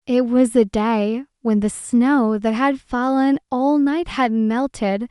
It was a day when the snow that had fallen all night had melted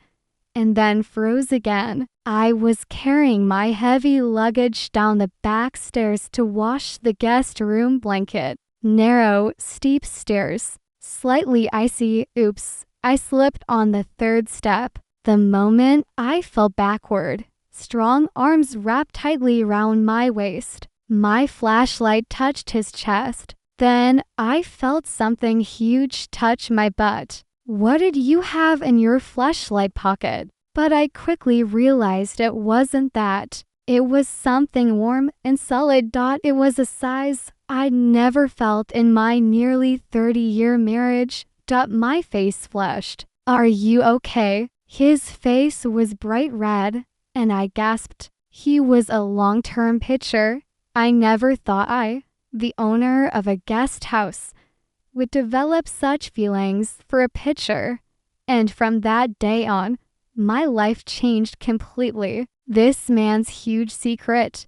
and then froze again. I was carrying my heavy luggage down the back stairs to wash the guest room blanket. Narrow, steep stairs, slightly icy. Oops, I slipped on the third step. The moment I fell backward, strong arms wrapped tightly around my waist. My flashlight touched his chest. Then I felt something huge touch my butt. What did you have in your flashlight pocket? But I quickly realized it wasn't that. It was something warm and solid. It was a size I'd never felt in my nearly 30-year marriage. My face flushed. Are you okay? His face was bright red, and I gasped. He was a long-term pitcher. I never thought I, the owner of a guest house, would develop such feelings for a pitcher. And from that day on, my life changed completely. This man's huge secret,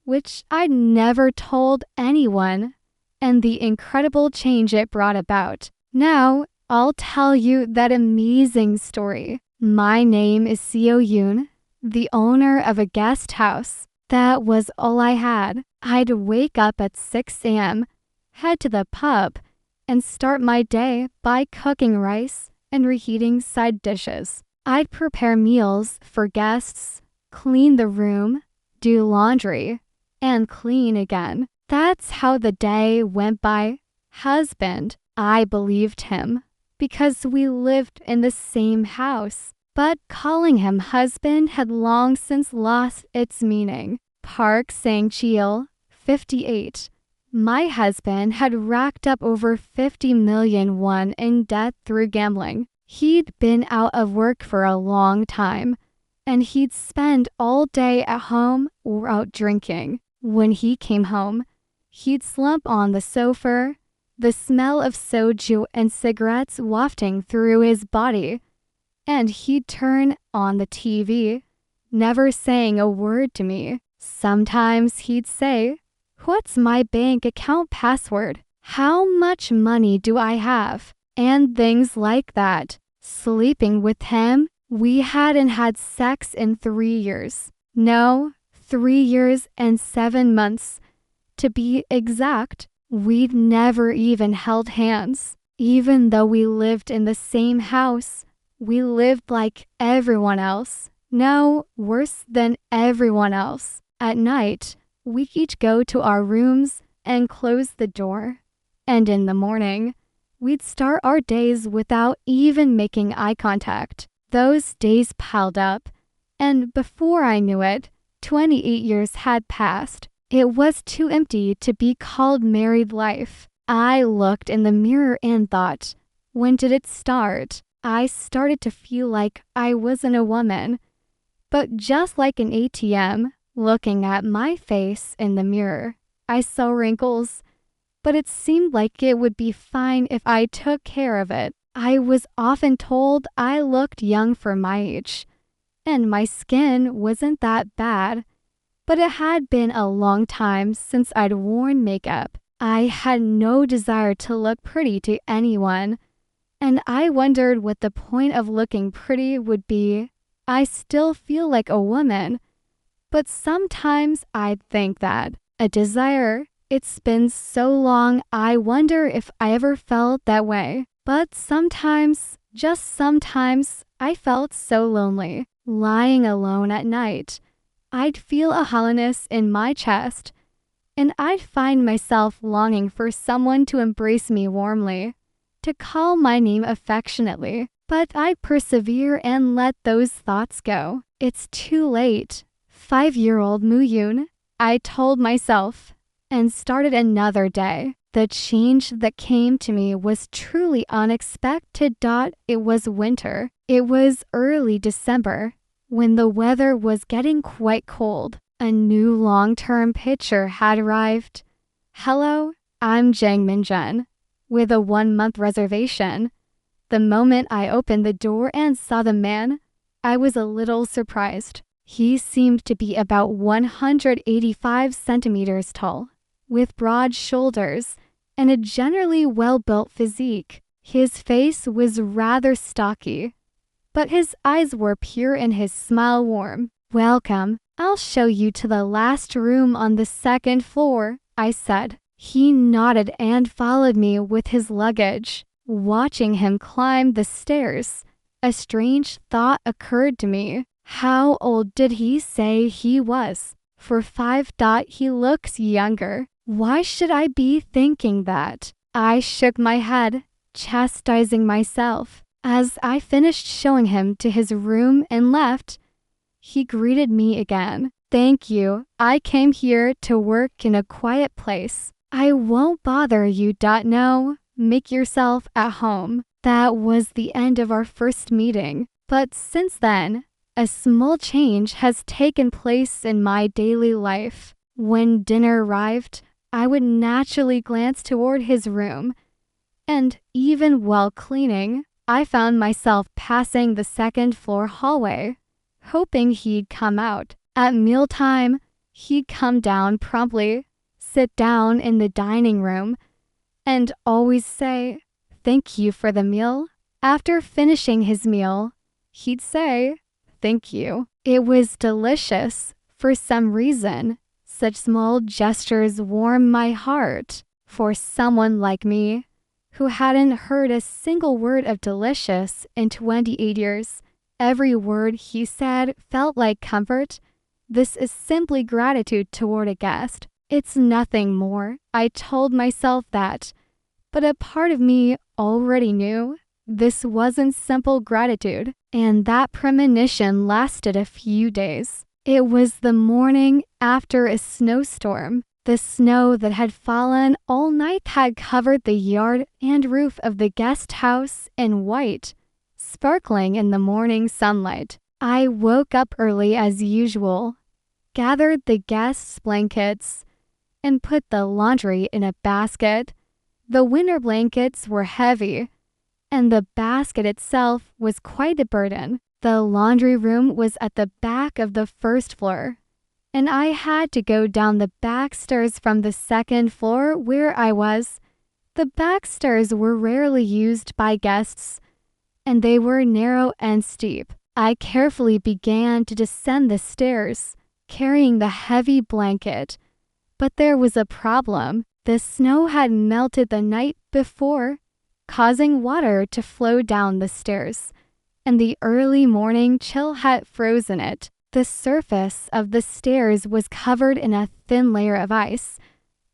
which I'd never told anyone, and the incredible change it brought about. Now, I'll tell you that amazing story. My name is Seo Yoon, the owner of a guest house. That was all I had. I'd wake up at 6 a.m., head to the pub, and start my day by cooking rice and reheating side dishes. I'd prepare meals for guests, clean the room, do laundry, and clean again. That's how the day went by. Husband, I believed him because we lived in the same house. But calling him husband had long since lost its meaning. Park Sang-cheol, 58. My husband had racked up over 50 million won in debt through gambling. He'd been out of work for a long time, and he'd spend all day at home or out drinking. When he came home, he'd slump on the sofa, the smell of soju and cigarettes wafting through his body, and he'd turn on the TV, never saying a word to me. Sometimes he'd say, "What's my bank account password? How much money do I have?" And things like that. Sleeping with him, we hadn't had sex in 3 years. No, 3 years and 7 months. To be exact, we'd never even held hands. Even though we lived in the same house, we lived like everyone else. No, worse than everyone else. At night, we each go to our rooms and close the door. And in the morning, we'd start our days without even making eye contact. Those days piled up, and before I knew it, 28 years had passed. It was too empty to be called married life. I looked in the mirror and thought, when did it start? I started to feel like I wasn't a woman. But just like an ATM, looking at my face in the mirror, I saw wrinkles, but it seemed like it would be fine if I took care of it. I was often told I looked young for my age, and my skin wasn't that bad, but it had been a long time since I'd worn makeup. I had no desire to look pretty to anyone, and I wondered what the point of looking pretty would be. I still feel like a woman, but sometimes I'd think that. A desire. It's been so long, I wonder if I ever felt that way. But sometimes, just sometimes, I felt so lonely. Lying alone at night, I'd feel a hollowness in my chest, and I'd find myself longing for someone to embrace me warmly, to call my name affectionately. But I'd persevere and let those thoughts go. It's too late. 5-year-old Moo-yoon, I told myself, and started another day. The change that came to me was truly unexpected. It was winter. It was early December, when the weather was getting quite cold. A new long-term pitcher had arrived. Hello, I'm Jang Min-jun, with a 1-month reservation. The moment I opened the door and saw the man, I was a little surprised. He seemed to be about 185 centimeters tall, with broad shoulders and a generally well-built physique. His face was rather stocky, but his eyes were pure and his smile warm. "Welcome. I'll show you to the last room on the second floor," I said. He nodded and followed me with his luggage. Watching him climb the stairs, a strange thought occurred to me. How old did he say he was? For 5. He looks younger. Why should I be thinking that? I shook my head, chastising myself. As I finished showing him to his room and left, he greeted me again. "Thank you. I came here to work in a quiet place. I won't bother you. No, make yourself at home." That was the end of our first meeting. But since then, a small change has taken place in my daily life. When dinner arrived, I would naturally glance toward his room, and even while cleaning, I found myself passing the second floor hallway, hoping he'd come out. At mealtime, he'd come down promptly, sit down in the dining room, and always say, "Thank you for the meal." After finishing his meal, he'd say, "Thank you. It was delicious." For some reason, such small gestures warm my heart. For someone like me, who hadn't heard a single word of delicious in 28 years, every word he said felt like comfort. This is simply gratitude toward a guest. It's nothing more. I told myself that, but a part of me already knew this wasn't simple gratitude, and that premonition lasted a few days. It was the morning after a snowstorm. The snow that had fallen all night had covered the yard and roof of the guest house in white, sparkling in the morning sunlight. I woke up early as usual, gathered the guests' blankets, and put the laundry in a basket. The winter blankets were heavy, and the basket itself was quite a burden. The laundry room was at the back of the first floor, and I had to go down the back stairs from the second floor where I was. The back stairs were rarely used by guests, and they were narrow and steep. I carefully began to descend the stairs, carrying the heavy blanket. But there was a problem. The snow had melted the night before, causing water to flow down the stairs, and the early morning chill had frozen it. The surface of the stairs was covered in a thin layer of ice,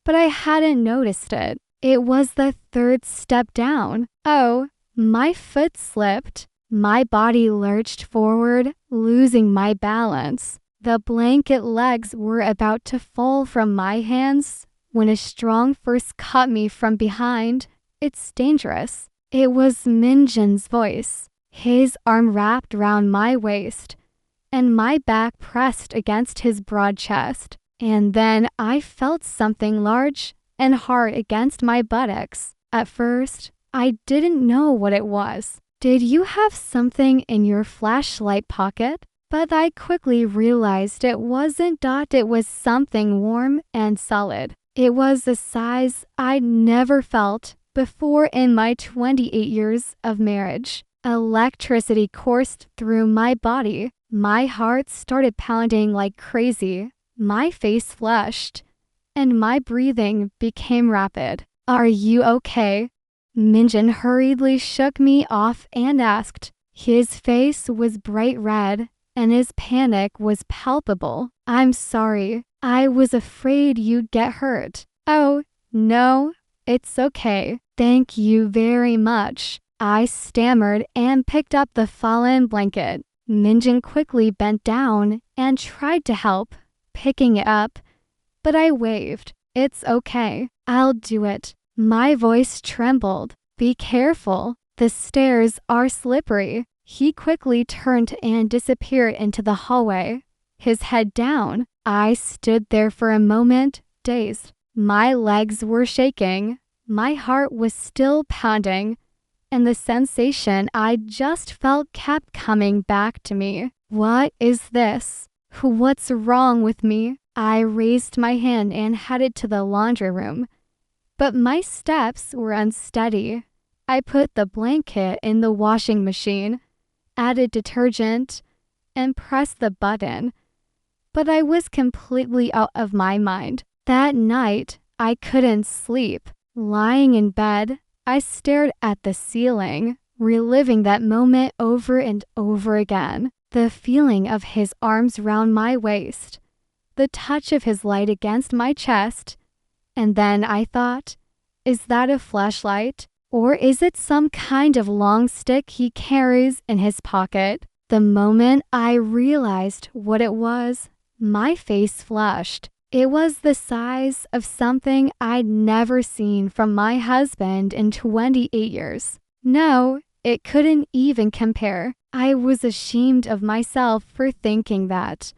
but I hadn't noticed it. It was the third step down. Oh, my foot slipped. My body lurched forward, losing my balance. The blanket legs were about to fall from my hands when a strong force caught me from behind. "It's dangerous." It was Minjin's voice. His arm wrapped round my waist, and my back pressed against his broad chest. And then I felt something large and hard against my buttocks. At first, I didn't know what it was. "Did you have something in your flashlight pocket?" But I quickly realized it wasn't. It was something warm and solid. It was a size I'd never felt before in my 28 years of marriage. Electricity coursed through my body. My heart started pounding like crazy. My face flushed, and my breathing became rapid. "Are you okay?" Minjin hurriedly shook me off and asked. His face was bright red, and his panic was palpable. "I'm sorry. I was afraid you'd get hurt." "Oh, no, it's okay. Thank you very much." I stammered and picked up the fallen blanket. Minjin quickly bent down and tried to help, picking it up, but I waved. "It's okay. I'll do it." My voice trembled. "Be careful. The stairs are slippery." He quickly turned and disappeared into the hallway, his head down. I stood there for a moment, dazed. My legs were shaking. My heart was still pounding, and the sensation I just felt kept coming back to me. What is this? What's wrong with me? I raised my hand and headed to the laundry room. but my steps were unsteady. I put the blanket in the washing machine, added detergent, and pressed the button. But I was completely out of my mind. That night, I couldn't sleep. Lying in bed, I stared at the ceiling, reliving that moment over and over again. The feeling of his arms round my waist, the touch of his light against my chest. And then I thought, is that a flashlight? Or is it some kind of long stick he carries in his pocket? The moment I realized what it was, my face flushed. It was the size of something I'd never seen from my husband in 28 years. No, it couldn't even compare. I was ashamed of myself for thinking that.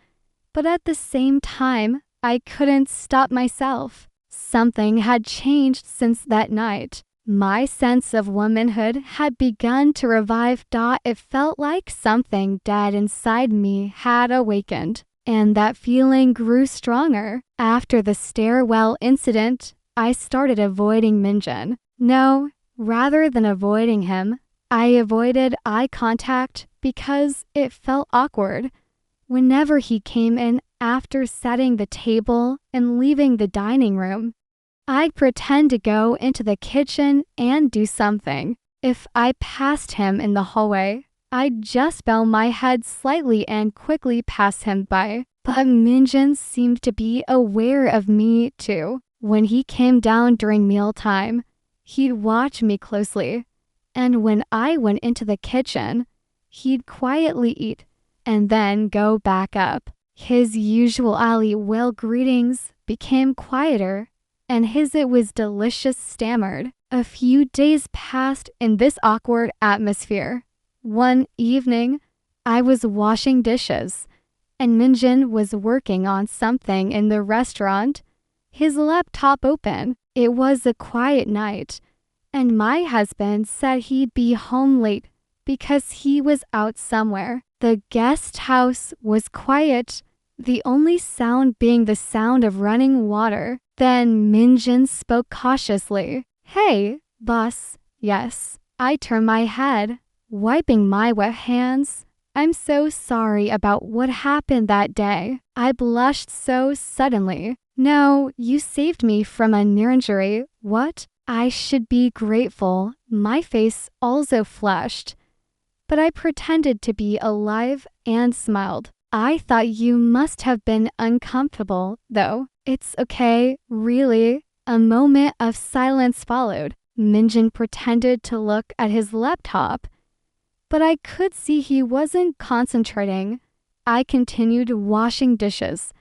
But at the same time, I couldn't stop myself. Something had changed since that night. My sense of womanhood had begun to revive. It felt like something dead inside me had awakened. And that feeling grew stronger. After the stairwell incident, I started avoiding Minjin. No, rather than avoiding him, I avoided eye contact because it felt awkward. Whenever he came in after setting the table and leaving the dining room, I'd pretend to go into the kitchen and do something. If I passed him in the hallway, I'd just bow my head slightly and quickly pass him by. But Minjin seemed to be aware of me too. When he came down during mealtime, he'd watch me closely. And when I went into the kitchen, he'd quietly eat and then go back up. His usual Ali well greetings became quieter, and his "it was delicious" stammered. A few days passed in this awkward atmosphere. One evening, I was washing dishes, and Minjin was working on something in the restaurant, his laptop open. It was a quiet night, and my husband said he'd be home late because he was out somewhere. The guest house was quiet, the only sound being the sound of running water. Then Minjin spoke cautiously. "Hey, boss." "Yes." I turned my head, wiping my wet hands. "I'm so sorry about what happened that day." I blushed so suddenly. "No, you saved me from a near injury." "What?" I should be grateful. My face also flushed, but I pretended to be alive and smiled. "I thought you must have been uncomfortable, though." "It's okay, really." A moment of silence followed. Minjin pretended to look at his laptop, but I could see he wasn't concentrating. I continued washing dishes,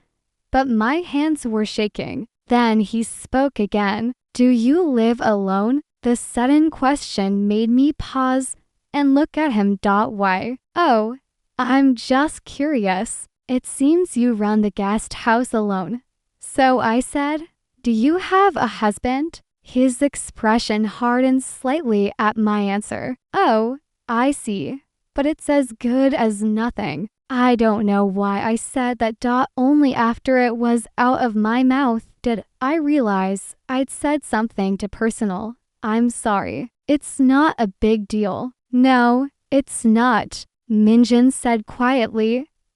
but my hands were shaking. Then he spoke again. "Do you live alone?" The sudden question made me pause and look at him. Why? "Oh, I'm just curious. It seems you run the guest house alone." So I said, "Do you have a husband?" His expression hardened slightly at my answer. "Oh, I see. But it's as good as nothing." I don't know why I said that. Only after it was out of my mouth did I realize I'd said something too personal. "I'm sorry. It's not a big deal." "No, it's not," Minjin said quietly.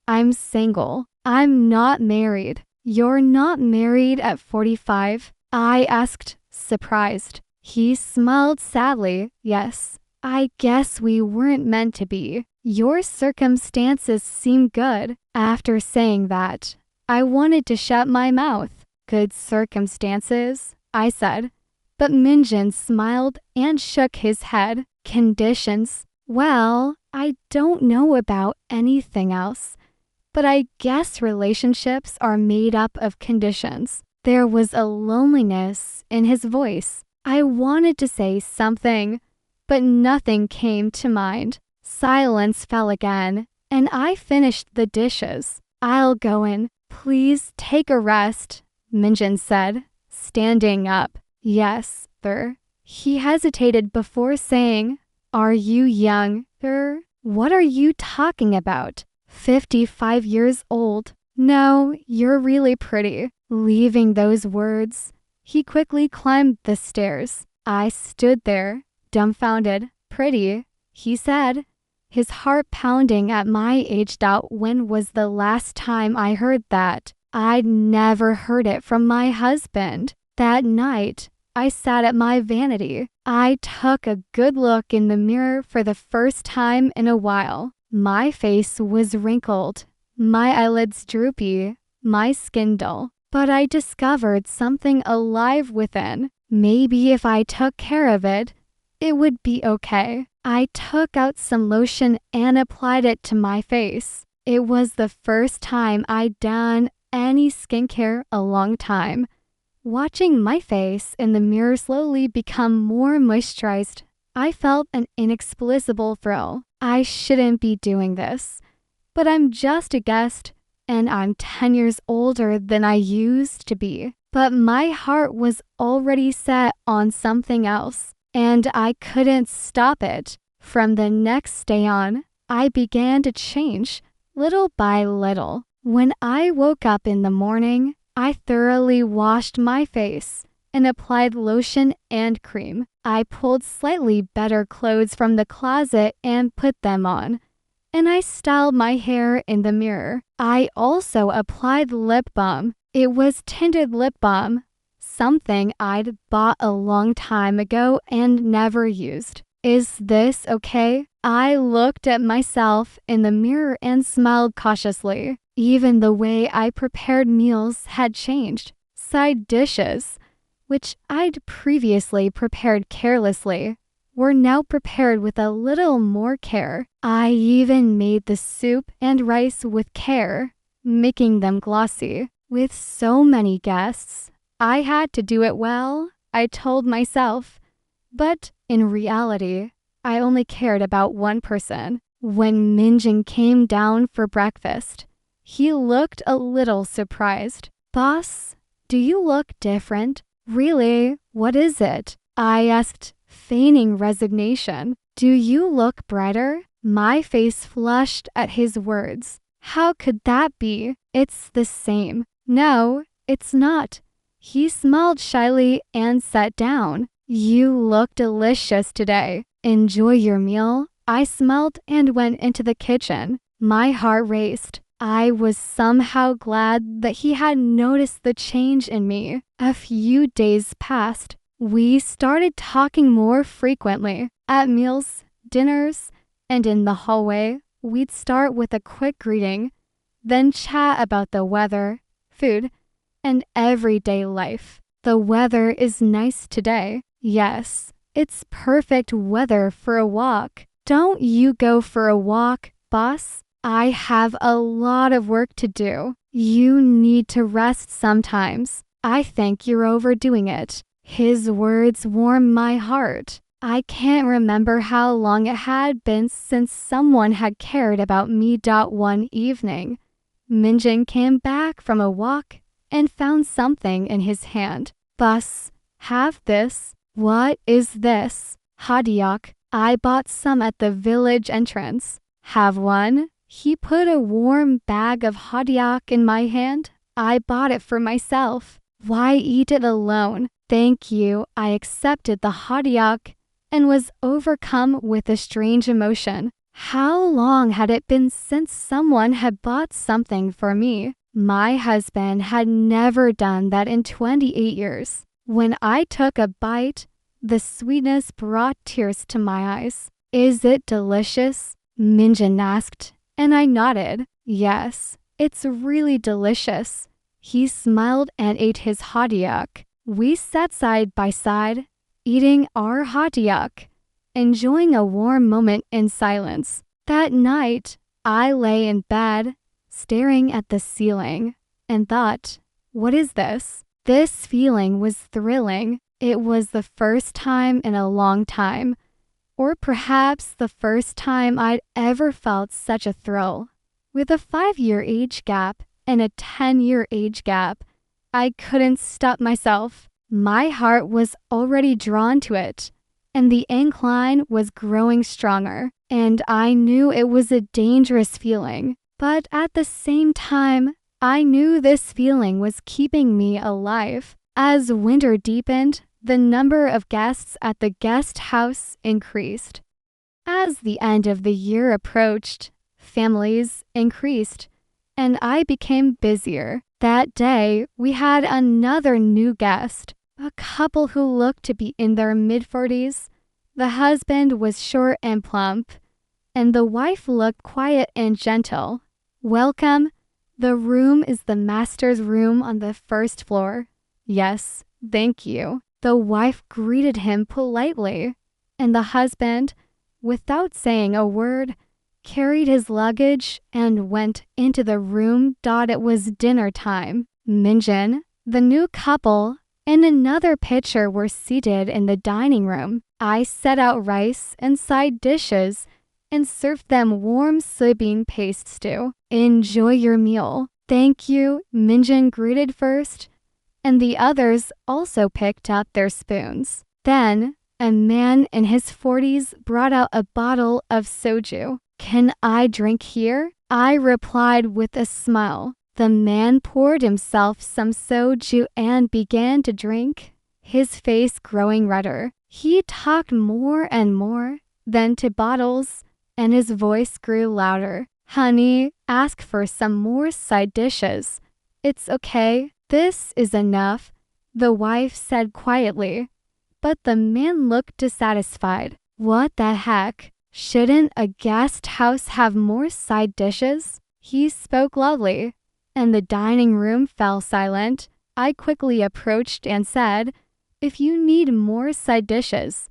"I'm single. I'm not married." "You're not married at 45? I asked, surprised. He smiled sadly. "Yes. I guess we weren't meant to be. Your circumstances seem good." After saying that, I wanted to shut my mouth. "Good circumstances?" I said. But Minjin smiled and shook his head. "Conditions? Well, I don't know about anything else, but I guess relationships are made up of conditions." There was a loneliness in his voice. I wanted to say something, but nothing came to mind. Silence fell again, and I finished the dishes. "I'll go in. Please take a rest," Minjin said, standing up. "Yes, sir." He hesitated before saying, "Are you young, sir?" "What are you talking about?" 55 years old. "No, you're really pretty." Leaving those words, He quickly climbed the stairs. I stood there, dumbfounded. Pretty, he said, his heart pounding at my aged out. When was the last time I heard that? I'd never heard it from my husband. That night, I sat at my vanity. I took a good look in the mirror for the first time in a while. My face was wrinkled, my eyelids droopy, my skin dull. But I discovered something alive within. Maybe if I took care of it, it would be okay. I took out some lotion and applied it to my face. It was the first time I'd done any skincare a long time. Watching my face in the mirror slowly become more moisturized, I felt an inexplicable thrill. I shouldn't be doing this, but I'm just a guest and I'm 10 years older than I used to be. But my heart was already set on something else, and I couldn't stop it. From the next day on, I began to change, little by little. When I woke up in the morning, I thoroughly washed my face and applied lotion and cream. I pulled slightly better clothes from the closet and put them on, and I styled my hair in the mirror. I also applied lip balm. It was tinted lip balm, something I'd bought a long time ago and never used. Is this okay? I looked at myself in the mirror and smiled cautiously. Even the way I prepared meals had changed. Side dishes, which I'd previously prepared carelessly, were now prepared with a little more care. I even made the soup and rice with care, making them glossy. With so many guests, I had to do it well, I told myself. But in reality, I only cared about one person. When Minjin came down for breakfast, he looked a little surprised. Boss, do you look different? Really? What is it? I asked, feigning resignation. Do you look brighter? My face flushed at his words. How could that be? It's the same. No, it's not. He smiled shyly and sat down. You look delicious today. Enjoy your meal. I smiled and went into the kitchen. My heart raced. I was somehow glad that he had noticed the change in me. A few days passed. We started talking more frequently. At meals, dinners, and in the hallway, we'd start with a quick greeting, then chat about the weather, food, and everyday life. The weather is nice today. Yes, it's perfect weather for a walk. Don't you go for a walk, boss? I have a lot of work to do. You need to rest sometimes. I think you're overdoing it. His words warmed my heart. I can't remember how long it had been since someone had cared about me. One evening, Minjin came back from a walk and found something in his hand. Boss, have this. What is this? Hadiak. I bought some at the village entrance. Have one? He put a warm bag of hadiak in my hand. I bought it for myself. Why eat it alone? Thank you. I accepted the hadiak and was overcome with a strange emotion. How long had it been since someone had bought something for me? My husband had never done that in 28 years. When I took a bite, the sweetness brought tears to my eyes. Is it delicious? Minjin asked, and I nodded. Yes, it's really delicious. He smiled and ate his hadiak. We sat side by side, eating our hadiak, enjoying a warm moment in silence. That night, I lay in bed, staring at the ceiling, and thought, what is this? This feeling was thrilling. It was the first time in a long time, or perhaps the first time I'd ever felt such a thrill. With a 5-year age gap and a 10-year age gap, I couldn't stop myself. My heart was already drawn to it, and the incline was growing stronger, and I knew it was a dangerous feeling. But at the same time, I knew this feeling was keeping me alive. As winter deepened, the number of guests at the guest house increased. As the end of the year approached, families increased, and I became busier. That day, we had another new guest, a couple who looked to be in their mid-40s. The husband was short and plump, and the wife looked quiet and gentle. "Welcome. The room is the master's room on the first floor." "Yes, thank you." The wife greeted him politely, and the husband, without saying a word, carried his luggage and went into the room. It was dinner time. Minjin, the new couple, and another pitcher were seated in the dining room. I set out rice and side dishes and served them warm soybean paste stew. "Enjoy your meal." "Thank you," Minjin greeted first, and the others also picked up their spoons. Then, a man in his 40s brought out a bottle of soju. "Can I drink here?" I replied with a smile. The man poured himself some soju and began to drink, his face growing redder. He talked more and more, then to bottles, and his voice grew louder. "Honey, ask for some more side dishes." "It's okay. This is enough," the wife said quietly. But the man looked dissatisfied. "What the heck? Shouldn't a guest house have more side dishes?" He spoke loudly, and the dining room fell silent. I quickly approached and said, "If you need more side dishes,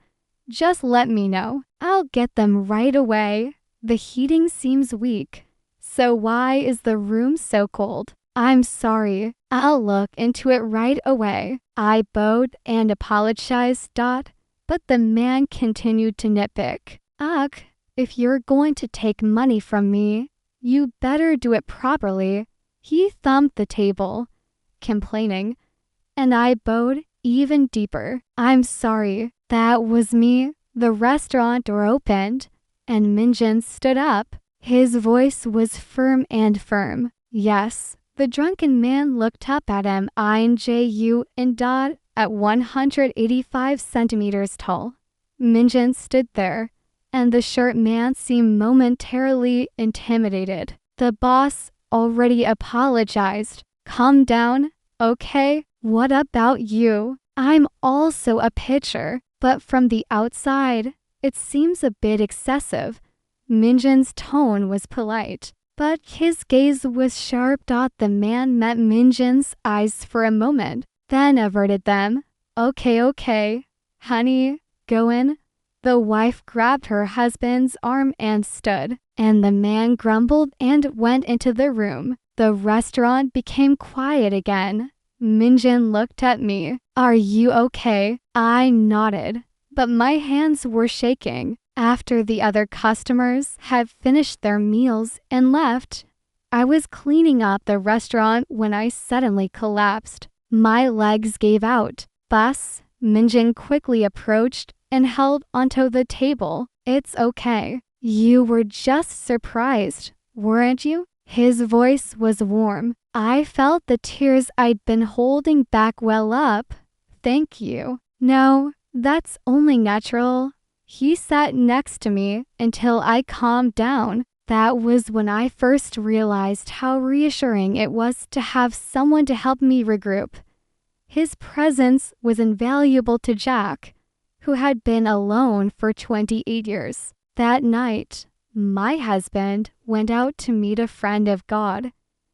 just let me know. I'll get them right away. The heating seems weak. So why is the room so cold?" "I'm sorry. I'll look into it right away." I bowed and apologized. But the man continued to nitpick. "Ugh, if you're going to take money from me, you better do it properly." He thumped the table, complaining, and I bowed even deeper. "I'm sorry. That was me." The restaurant door opened, and Minjin stood up. His voice was firm and firm. "Yes." The drunken man looked up at him. "INJU and at 185 centimeters tall." Minjin stood there, and the short man seemed momentarily intimidated. The boss already apologized. "Calm down, okay? What about you?" "I'm also a pitcher, but from the outside, it seems a bit excessive." Minjin's tone was polite, but his gaze was sharp. The man met Minjin's eyes for a moment, then averted them. Okay. Honey, go in." The wife grabbed her husband's arm and stood, and the man grumbled and went into the room. The restaurant became quiet again. Minjin looked at me. "Are you okay?" I nodded, but my hands were shaking. After the other customers had finished their meals and left, I was cleaning up the restaurant when I suddenly collapsed. My legs gave out. "Boss," Minjin quickly approached and held onto the table. "It's okay. You were just surprised, weren't you?" His voice was warm. I felt the tears I'd been holding back well up. "Thank you." "No, that's only natural." He sat next to me until I calmed down. That was when I first realized how reassuring it was to have someone to help me regroup. His presence was invaluable to Jack, who had been alone for 28 years. That night, my husband went out to meet a friend of God.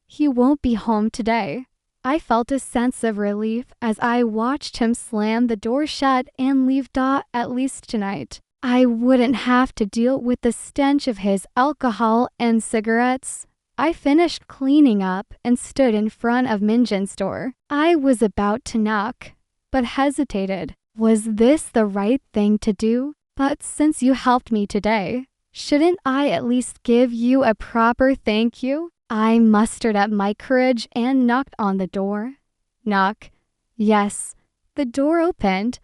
He won't be home today. I felt a sense of relief as I watched him slam the door shut and leave. At least tonight, I wouldn't have to deal with the stench of his alcohol and cigarettes. I finished cleaning up and stood in front of Minjin's door. I was about to knock, but hesitated. Was this the right thing to do? But since you helped me today, shouldn't I at least give you a proper thank you? I mustered up my courage and knocked on the door. Knock. Yes. The door opened,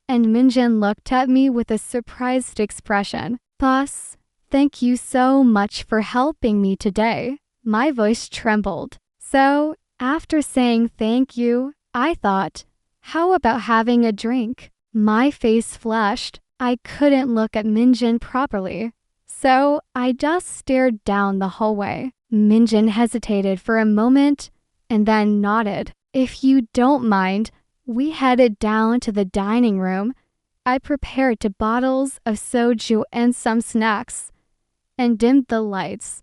and Minjin looked at me with a surprised expression. "Boss, thank you so much for helping me today." My voice trembled. So, after saying thank you, I thought, How about having a drink? My face flushed. I couldn't look at Minjin properly, so I just stared down the hallway. Minjin hesitated for a moment and then nodded. If you don't mind, we headed down to the dining room. I prepared 2 bottles of soju and some snacks, and dimmed the lights.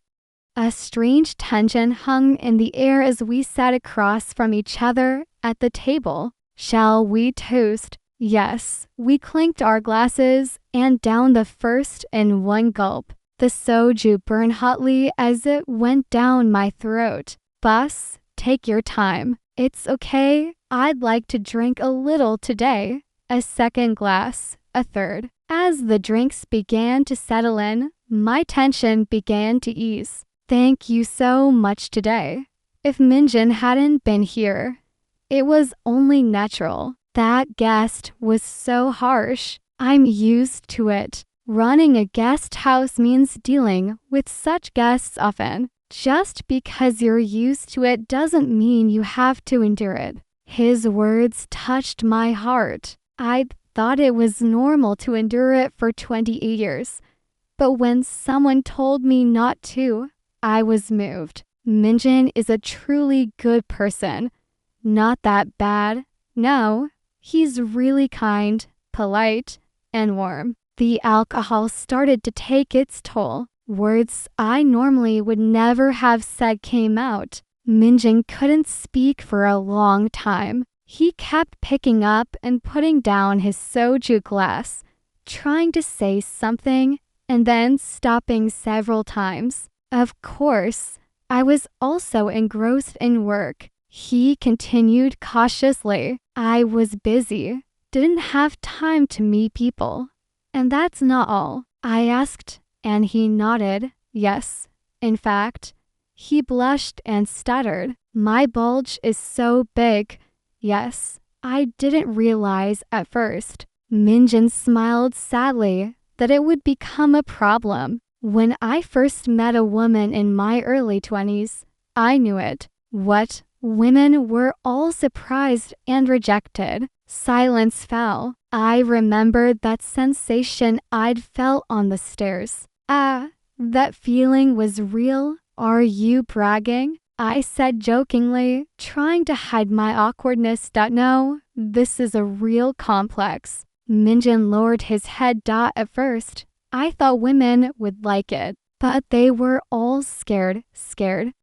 A strange tension hung in the air as we sat across from each other at the table. Shall we toast? Yes, we clinked our glasses and downed the first in one gulp. The soju burned hotly as it went down my throat. Boss, take your time. It's okay. I'd like to drink a little today. A second glass, a third. As the drinks began to settle in, my tension began to ease. Thank you so much today. If Minjin hadn't been here, it was only natural. That guest was so harsh. I'm used to it. Running a guest house means dealing with such guests often. Just because you're used to it doesn't mean you have to endure it. His words touched my heart. I'd thought it was normal to endure it for 28 years. But when someone told me not to, I was moved. Minjin is a truly good person. Not that bad. No, he's really kind, polite, and warm. The alcohol started to take its toll. Words I normally would never have said came out. Minjin couldn't speak for a long time. He kept picking up and putting down his soju glass, trying to say something and then stopping several times. Of course, I was also engrossed in work. He continued cautiously. I was busy, didn't have time to meet people. And that's not all. I asked, and he nodded. Yes, in fact, he blushed and stuttered. My bulge is so big. Yes, I didn't realize at first. Minjin smiled sadly that it would become a problem. When I first met a woman in my early 20s, I knew it. What? Women were all surprised and rejected. Silence fell. I remembered that sensation I'd felt on the stairs. That feeling was real? Are you bragging? I said jokingly, trying to hide my awkwardness. No, this is a real complex. Minjin lowered his head. At first, I thought women would like it, but they were all scared.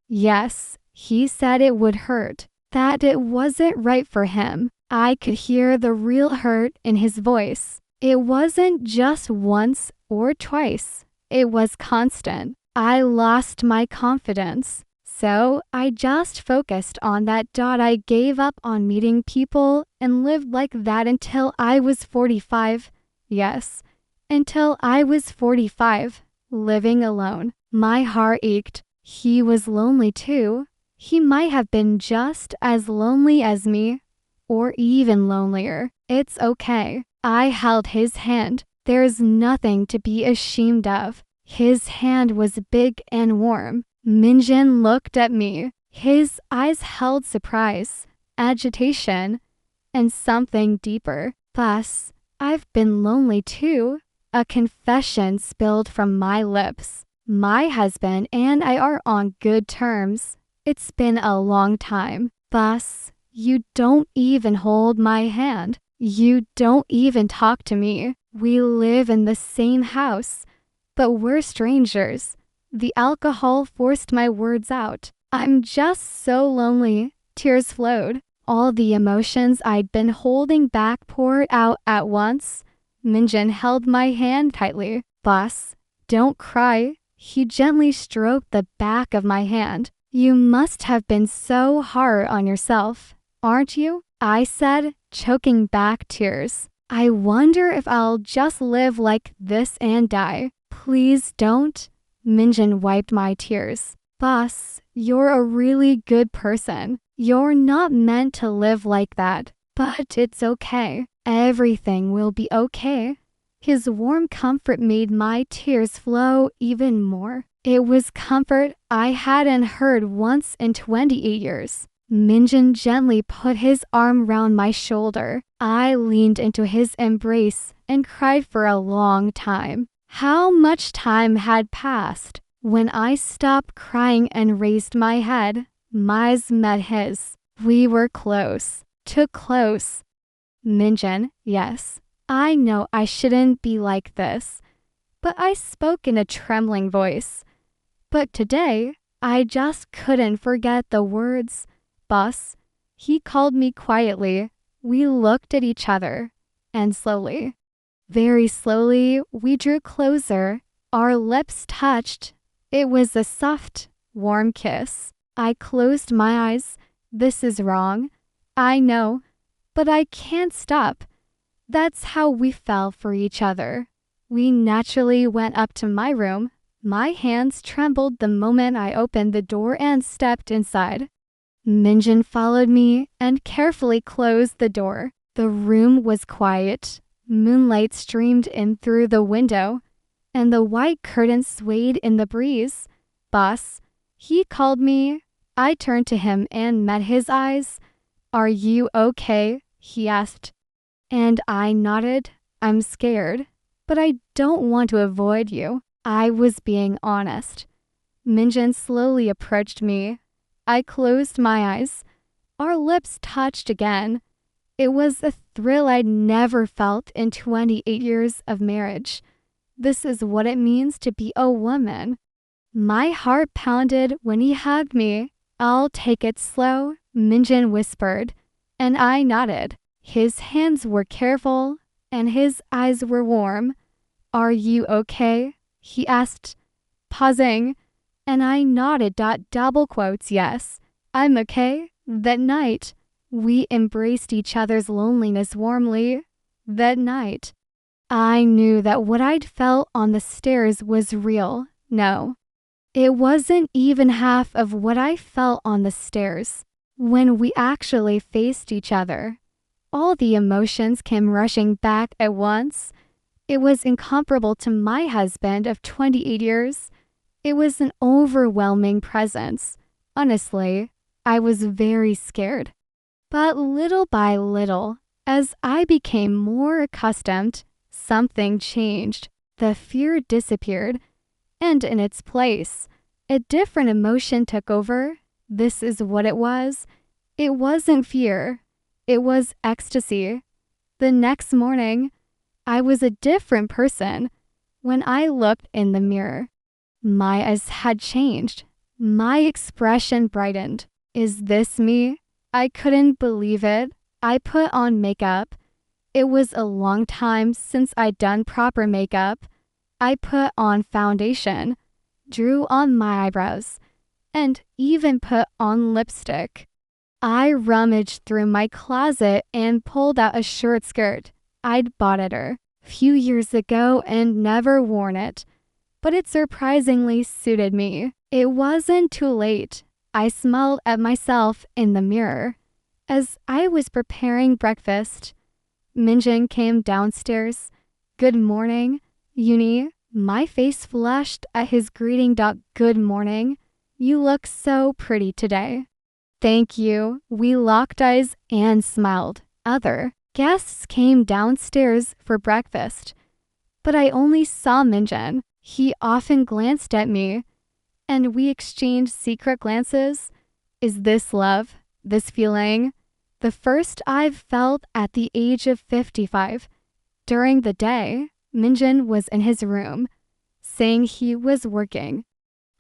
Yes, he said it would hurt, that it wasn't right for him. I could hear the real hurt in his voice. It wasn't just once or twice. It was constant. I lost my confidence. So I just focused on that. I gave up on meeting people and lived like that until I was 45. Yes, until I was 45, living alone. My heart ached. He was lonely too. He might have been just as lonely as me, or even lonelier. It's okay. I held his hand. There's nothing to be ashamed of. His hand was big and warm. Minjin looked at me. His eyes held surprise, agitation, and something deeper. Plus, I've been lonely too. A confession spilled from my lips. My husband and I are on good terms. It's been a long time. Boss, you don't even hold my hand. You don't even talk to me. We live in the same house, but we're strangers. The alcohol forced my words out. I'm just so lonely. Tears flowed. All the emotions I'd been holding back poured out at once. Minjin held my hand tightly. Boss, don't cry. He gently stroked the back of my hand. You must have been so hard on yourself, aren't you? I said, choking back tears. I wonder if I'll just live like this and die. Please don't. Minjin wiped my tears. Boss, you're a really good person. You're not meant to live like that, but it's okay. Everything will be okay. His warm comfort made my tears flow even more. It was comfort I hadn't heard once in 28 years. Minjin gently put his arm round my shoulder. I leaned into his embrace and cried for a long time. How much time had passed? When I stopped crying and raised my head, my eyes met his. We were close, too close. Minjin, yes, I know I shouldn't be like this, but I spoke in a trembling voice. But today, I just couldn't forget the words. Boss, he called me quietly. We looked at each other, and slowly, very slowly, we drew closer. Our lips touched. It was a soft, warm kiss. I closed my eyes. This is wrong. I know, but I can't stop. That's how we fell for each other. We naturally went up to my room. My hands trembled the moment I opened the door and stepped inside. Minjin followed me and carefully closed the door. The room was quiet. Moonlight streamed in through the window, and the white curtains swayed in the breeze. Boss, he called me. I turned to him and met his eyes. Are you okay? He asked. And I nodded. I'm scared, but I don't want to avoid you. I was being honest. Minjin slowly approached me. I closed my eyes. Our lips touched again. It was a thrill I'd never felt in 28 years of marriage. This is what it means to be a woman. My heart pounded when he hugged me. I'll take it slow, Minjin whispered, and I nodded. His hands were careful, and his eyes were warm. Are you okay? He asked, pausing, and I nodded. Double quotes, yes, I'm okay. That night, we embraced each other's loneliness warmly. That night, I knew that what I'd felt on the stairs was real. No, it wasn't even half of what I felt on the stairs. When we actually faced each other, all the emotions came rushing back at once. It was incomparable to my husband of 28 years. It was an overwhelming presence. Honestly, I was very scared. But little by little, as I became more accustomed, something changed. The fear disappeared, and in its place, a different emotion took over. This is what it was. It wasn't fear. It was ecstasy. The next morning, I was a different person. When I looked in the mirror, my eyes had changed. My expression brightened. Is this me? I couldn't believe it. I put on makeup. It was a long time since I'd done proper makeup. I put on foundation, drew on my eyebrows, and even put on lipstick. I rummaged through my closet and pulled out a short skirt I'd bought at her a few years ago and never worn it, but it surprisingly suited me. It wasn't too late. I smiled at myself in the mirror. As I was preparing breakfast, Minjin came downstairs. Good morning, Uni. My face flushed at his greeting. Good morning. You look so pretty today. Thank you. We locked eyes and smiled. Other guests came downstairs for breakfast, but I only saw Minjin. He often glanced at me, and we exchanged secret glances. Is this love? This feeling? The first I've felt at the age of 55. During the day, Minjin was in his room, saying he was working.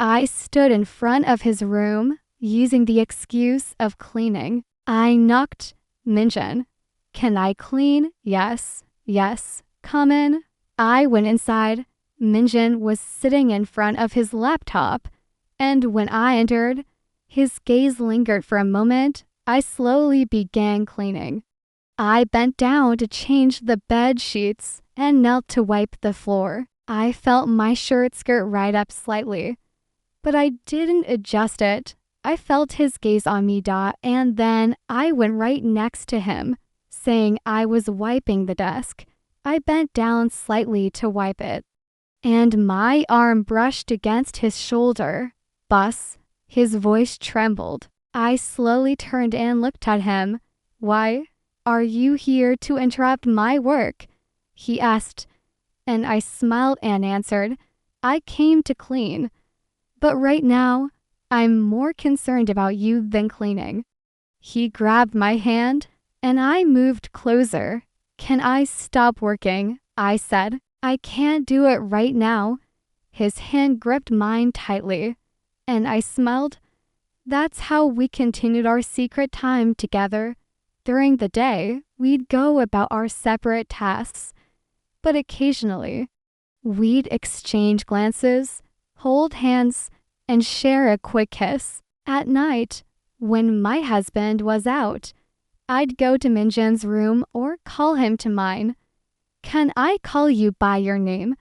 I stood in front of his room, using the excuse of cleaning. I knocked. Minjin, can I clean? Yes, yes, come in. I went inside. Minjin was sitting in front of his laptop, and when I entered, his gaze lingered for a moment. I slowly began cleaning. I bent down to change the bed sheets and knelt to wipe the floor. I felt my shirt skirt right up slightly, but I didn't adjust it. I felt his gaze on me, and then I went right next to him, saying I was wiping the desk. I bent down slightly to wipe it, and my arm brushed against his shoulder. Boss, his voice trembled. I slowly turned and looked at him. Why are you here to interrupt my work? He asked, and I smiled and answered, I came to clean. But right now, I'm more concerned about you than cleaning. He grabbed my hand, and I moved closer. Can I stop working? I said. I can't do it right now. His hand gripped mine tightly, and I smiled. That's how we continued our secret time together. During the day, we'd go about our separate tasks, but occasionally, we'd exchange glances, hold hands, and share a quick kiss. At night, when my husband was out, I'd go to Minjin's room or call him to mine. Can I call you by your name?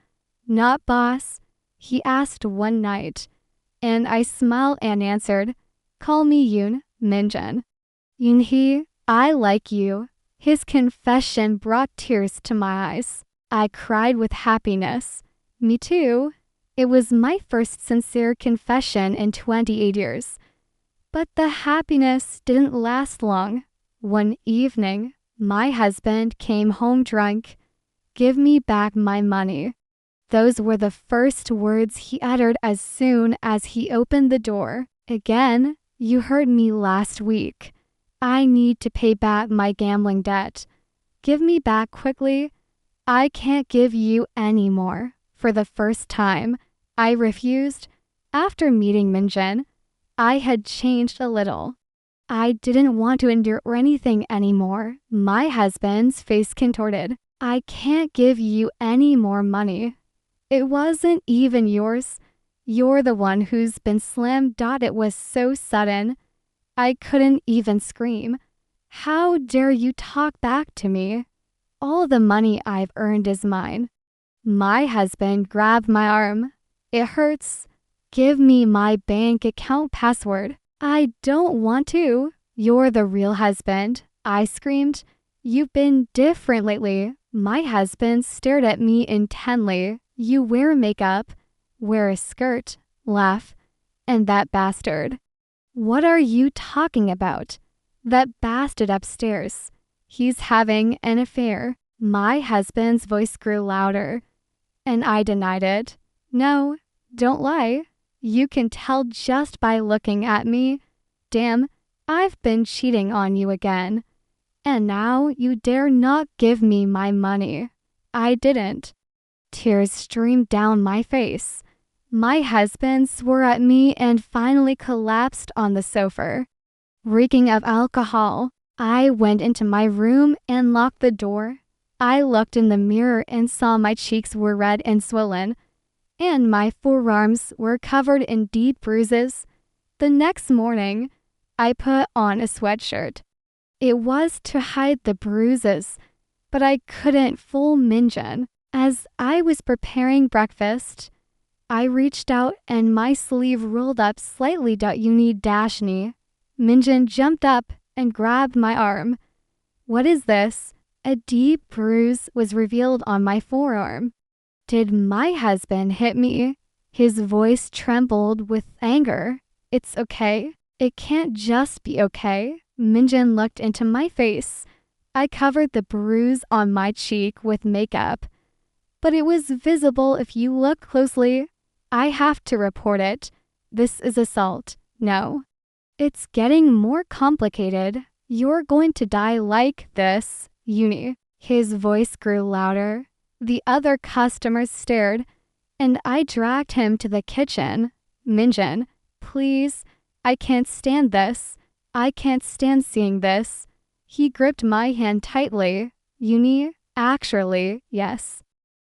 Not boss, he asked one night, and I smiled and answered, call me Yoon, Minjin. Yoonhee, I like you. His confession brought tears to my eyes. I cried with happiness. Me too. It was my first sincere confession in 28 years. But the happiness didn't last long. One evening, my husband came home drunk. Give me back my money. Those were the first words he uttered as soon as he opened the door. Again, you heard me last week. I need to pay back my gambling debt. Give me back quickly. I can't give you any more. For the first time, I refused. After meeting Minjin, I had changed a little. I didn't want to endure anything anymore. My husband's face contorted. I can't give you any more money. It wasn't even yours. You're the one who's been slammed. It was so sudden. I couldn't even scream. How dare you talk back to me? All the money I've earned is mine. My husband grabbed my arm. It hurts. Give me my bank account password. I don't want to. You're the real husband, I screamed. You've been different lately. My husband stared at me intently. You wear makeup, wear a skirt, laugh, and that bastard. What are you talking about? That bastard upstairs. He's having an affair. My husband's voice grew louder, and I denied it. No, don't lie. You can tell just by looking at me. Damn, I've been cheating on you again. And now you dare not give me my money. I didn't. Tears streamed down my face. My husband swore at me and finally collapsed on the sofa. Reeking of alcohol, I went into my room and locked the door. I looked in the mirror and saw my cheeks were red and swollen, and my forearms were covered in deep bruises. The next morning, I put on a sweatshirt. It was to hide the bruises, but I couldn't fool Minjin. As I was preparing breakfast, I reached out and my sleeve rolled up slightly. You need Dashni. Minjin jumped up and grabbed my arm. What is this? A deep bruise was revealed on my forearm. Did my husband hit me? His voice trembled with anger. It's okay. It can't just be okay. Minjin looked into my face. I covered the bruise on my cheek with makeup, but it was visible if you look closely. I have to report it. This is assault. No. It's getting more complicated. You're going to die like this, Uni. His voice grew louder. The other customers stared, and I dragged him to the kitchen. Minjin, please, I can't stand this. I can't stand seeing this. He gripped my hand tightly. Uni, actually, yes.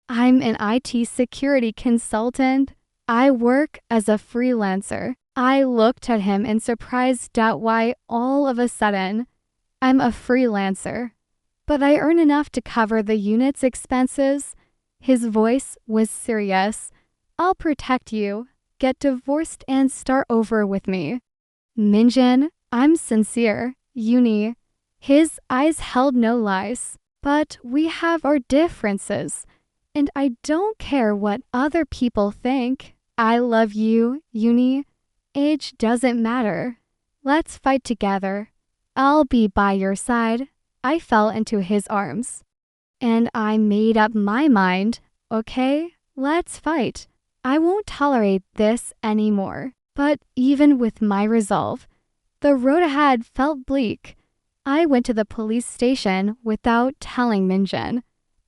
I'm an IT security consultant. I work as a freelancer. I looked at him in surprise. Why all of a sudden? I'm a freelancer, but I earn enough to cover the unit's expenses. His voice was serious. I'll protect you. Get divorced and start over with me. Minjin, I'm sincere. Uni. His eyes held no lies. But we have our differences, and I don't care what other people think. I love you, Uni. Age doesn't matter. Let's fight together. I'll be by your side. I fell into his arms. And I made up my mind. Okay, let's fight. I won't tolerate this anymore. But even with my resolve, the road ahead felt bleak. I went to the police station without telling Minjin.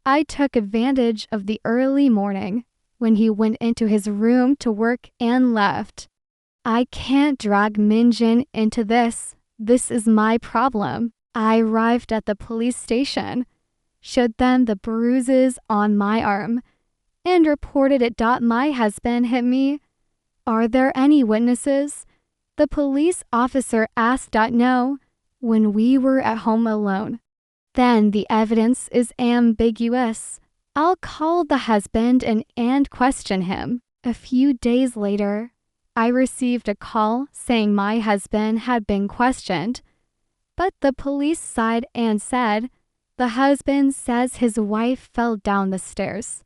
I took advantage of the early morning when he went into his room to work and left. I can't drag Minjin into this. This is my problem. I arrived at the police station, showed them the bruises on my arm, and reported it. My husband hit me. Are there any witnesses? The police officer asked. No, when we were at home alone. Then the evidence is ambiguous. I'll call the husband and question him. A few days later, I received a call saying my husband had been questioned, but the police sighed and said, the husband says his wife fell down the stairs.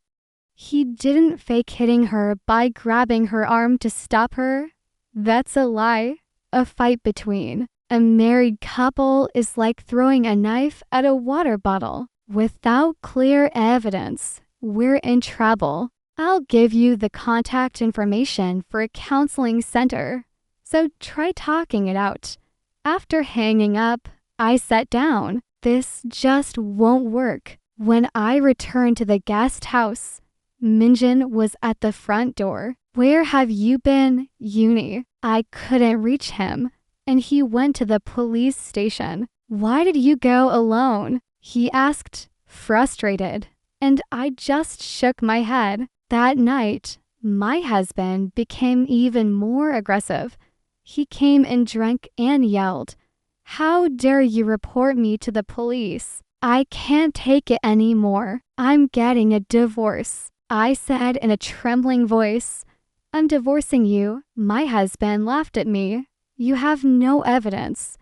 He didn't fake hitting her by grabbing her arm to stop her. That's a lie. A fight between a married couple is like throwing a knife at a water bottle. Without clear evidence, we're in trouble. I'll give you the contact information for a counseling center, so try talking it out. After hanging up, I sat down. This just won't work. When I returned to the guest house, Minjin was at the front door. Where have you been, Uni? I couldn't reach him, and he went to the police station. Why did you go alone? He asked, frustrated, and I just shook my head. That night, my husband became even more aggressive. He came and drank and yelled, how dare you report me to the police? I can't take it anymore. I'm getting a divorce. I said in a trembling voice, I'm divorcing you. My husband laughed at me. You have no evidence.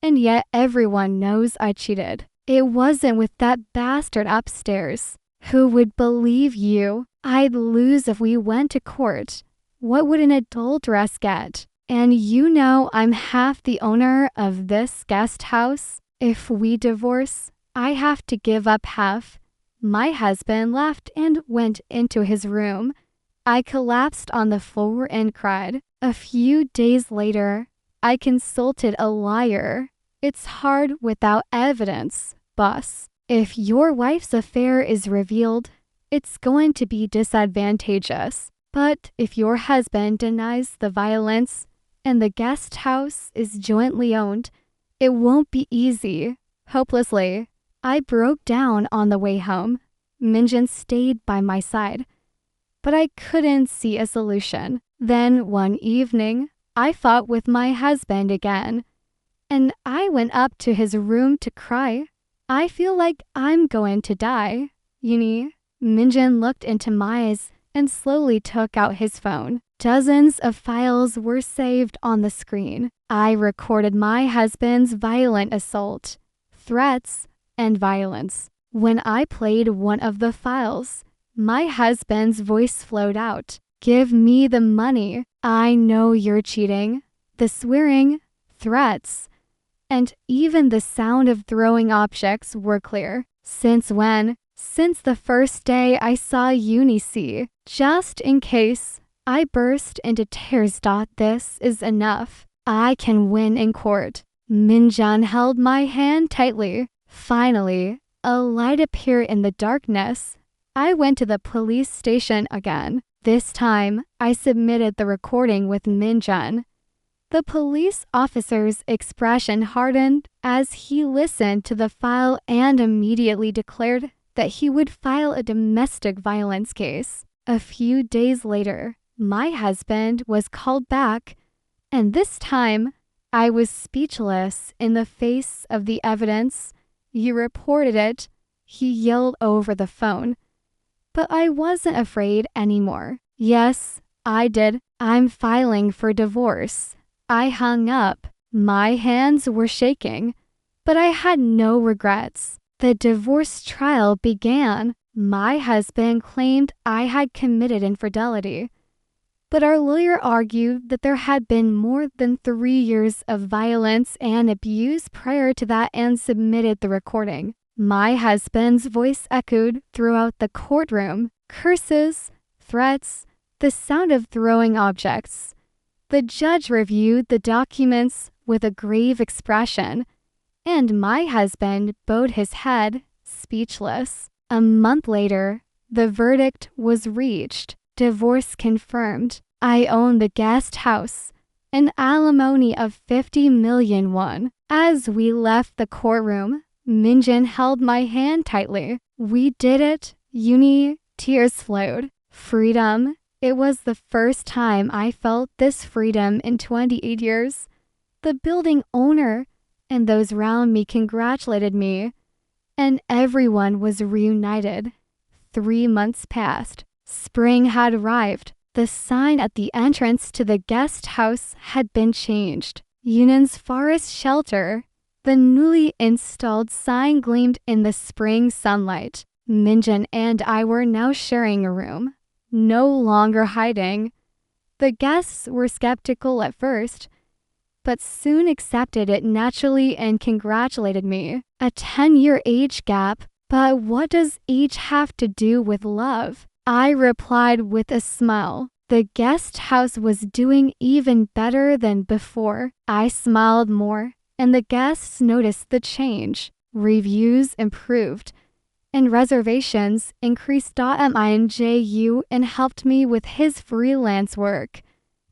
And yet everyone knows I cheated. It wasn't with that bastard upstairs. Who would believe you? I'd lose if we went to court. What would an adulteress get? And you know I'm half the owner of this guest house. If we divorce, I have to give up half. My husband laughed and went into his room. I collapsed on the floor and cried. A few days later, I consulted a liar. It's hard without evidence, boss. If your wife's affair is revealed, it's going to be disadvantageous. But if your husband denies the violence and the guest house is jointly owned, it won't be easy. Hopelessly, I broke down on the way home. Minjin stayed by my side, but I couldn't see a solution. Then one evening, I fought with my husband again, and I went up to his room to cry. I feel like I'm going to die. Uni, Minjin looked into my eyes and slowly took out his phone. Dozens of files were saved on the screen. I recorded my husband's violent assault, threats, and violence. When I played one of the files, my husband's voice flowed out. Give me the money. I know you're cheating. The swearing, threats, and even the sound of throwing objects were clear. Since when? Since the first day I saw Unice. Just in case, I burst into tears. This is enough. I can win in court. Minjin held my hand tightly. Finally, a light appeared in the darkness. I went to the police station again. This time, I submitted the recording with Minjin. The police officer's expression hardened as he listened to the file and immediately declared that he would file a domestic violence case. A few days later, my husband was called back, and this time, I was speechless in the face of the evidence. You reported it, he yelled over the phone. But I wasn't afraid anymore. Yes, I did. I'm filing for divorce. I hung up. My hands were shaking, but I had no regrets. The divorce trial began. My husband claimed I had committed infidelity, But our lawyer argued that there had been more than 3 years of violence and abuse prior to that and submitted the recording. My husband's voice echoed throughout the courtroom, curses, threats, the sound of throwing objects. The judge reviewed the documents with a grave expression, and my husband bowed his head, speechless. A month later, the verdict was reached. Divorce confirmed. I own the guest house. An alimony of 50 million won. As we left the courtroom, Minjin held my hand tightly. We did it. Uni, tears flowed. Freedom. It was the first time I felt this freedom in 28 years. The building owner and those around me congratulated me, and everyone was reunited. 3 months passed. Spring had arrived. The sign at the entrance to the guest house had been changed. Yunan's forest shelter. The newly installed sign gleamed in the spring sunlight. Minjin and I were now sharing a room, no longer hiding. The guests were skeptical at first, but soon accepted it naturally and congratulated me. A 10-year age gap, but what does age have to do with love? I replied with a smile. The guest house was doing even better than before. I smiled more, and the guests noticed the change. Reviews improved, and reservations increased. Minju and helped me with his freelance work,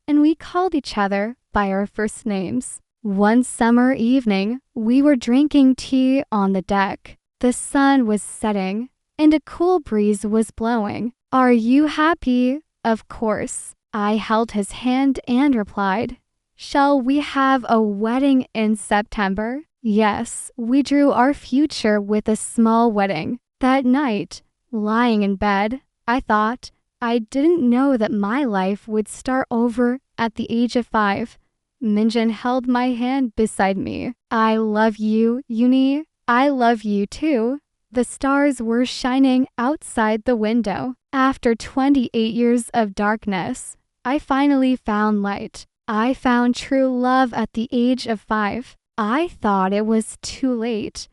and we called each other by our first names. One summer evening, we were drinking tea on the deck. The sun was setting, and a cool breeze was blowing. Are you happy? Of course. I held his hand and replied, shall we have a wedding in September? Yes, we drew our future with a small wedding. That night, lying in bed, I thought, I didn't know that my life would start over at the age of 5. Minjin held my hand beside me. I love you, Uni. I love you too. The stars were shining outside the window. After 28 years of darkness, I finally found light. I found true love at the age of 5. I thought it was too late,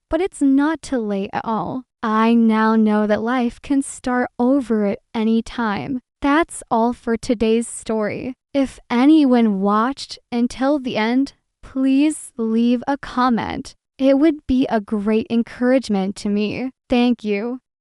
but it's not too late at all. I now know that life can start over at any time. That's all for today's story. If anyone watched until the end, please leave a comment. It would be a great encouragement to me. Thank you.